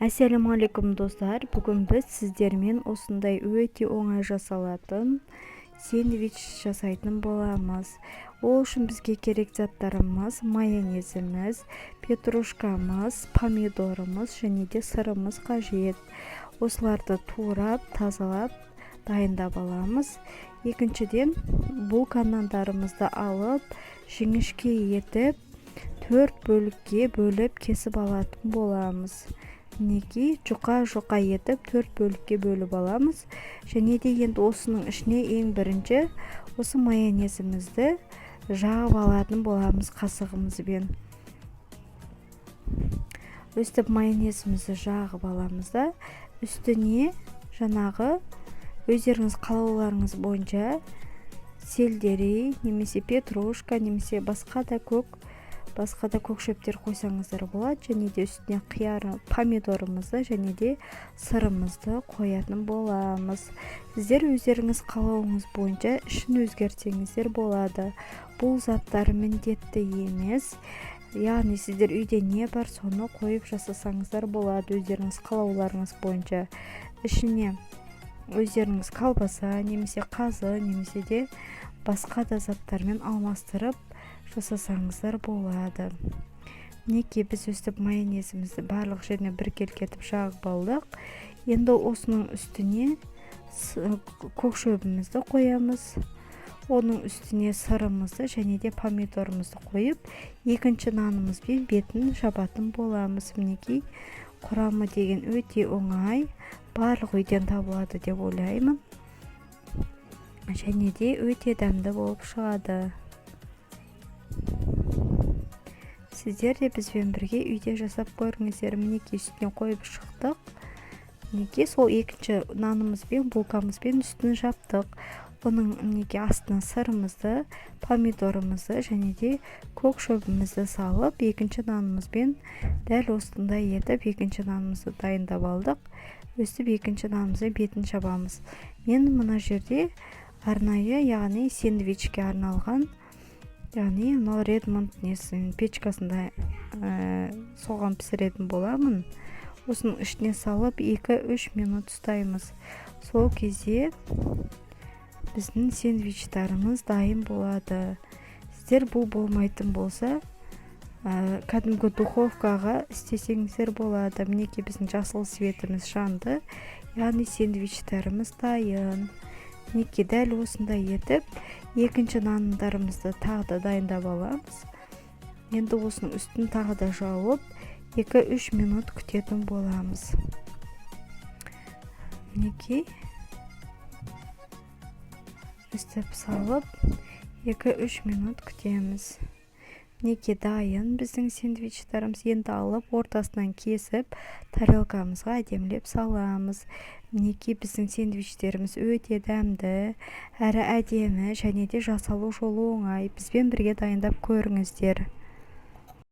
Ассалаумағалейкум достар, бүгін біз сіздермен осындай өте оңай жасалатын сэндвич жасайтын боламыз. Ол үшін бізге керек заттарымыз: майонезіміз, петрушкамыз, помидорымыз және де сырымыз қажет. Осыларды турап, тазалап, дайындап аламыз. Екіншіден, булка нандарымызды алып, жіңішке етіп, 4 бөлікке бөліп кесіп алатын боламыз. Мінекей жұқа етіп 4 бөлікке бөліп аламыз. Және де енді осының ішіне ең бірінші осы майонезімізді жағып алатын боламыз қасығымызбен. Өстіп майонезімізді жағып аламыз да, үстіне жаңағы өздеріңіз қалауларыңыз бойынша сельдерей, немесе петрушка, немесе басқа да көк шөптер қойсаңыздар болады. Және де үстіне қияр, помидорымызды және де сырымызды қоятын боламыз. Сіздер өздеріңіз қалауыңыз бойынша ішін өзгертсеңіздер болады. Бұл заттар міндетті емес. Яғни сіздер үйде не бар, соны қойып жасасаңыздар болады өздеріңіз қалауларыңыз бойынша. Ішіне өздеріңіз колбаса, немесе қазы, немесе де басқа да заттармен алмастырып жасасаңыздар болады. Мінекей біз өстіп майонезімізді барлық жеріне біркелкетіп жағып алдық. Енді осының үстіне көк шөбімізді қоямыз. Оның үстіне сырымызды және де помидорымызды қойып, екінші нанымызбен бетін жабатын боламыз. Мінекей құрамы деген өте оңай, барлық үйден табылады деп ойлаймын. Және де өте дәмді болып шығады. Сіздер де бізбен бірге үйде жасап көріңіздер. Мінекей үстіне қойып шықтық. Мінекей сол екінші нанымызбен, булкамызбен үстін жаптық. Оның мінекей астына сырымызды, помидорымызды және де көк шөбімізді салып, екінші нанымызбен дәл осындай етіп екінші нанымызды дайындап алдық. Өстіп екінші нанымыздың бетін жабамыз. Мен мына жерде арнайы, яғни сэндвичке арналған, яғни Редмонд печкасында соған пісіретін боламын. Осының ішіне салып 2-3 минут ұстаймыз. Сол кезде біздің сэндвичтарымыз дайын болады. Сіздер бұл болмайтын болса, кәдімгі духовкаға істесеңіздер болады. Мінекей біздің жасыл светіміз жанды, яғни сэндвичтарымыз дайын. Мінекей дәл осындай етіп, екінші нандарымызды тағы да дайындап аламыз. Енді осының үстін тағы да жауып, 2-3 минут күтетін боламыз. Мінекей үстіп салып, 2-3 минут күтеміз. Мінекей дайын біздің сэндвичтарымыз. Енді алып, ортасынан кесіп, тарелкамызға әдемілеп саламыз. Мінекей біздің сэндвичтеріміз өте дәмді, әрі әдемі, және де жасалу жолы оңай. Бізбен бірге дайындап көріңіздер.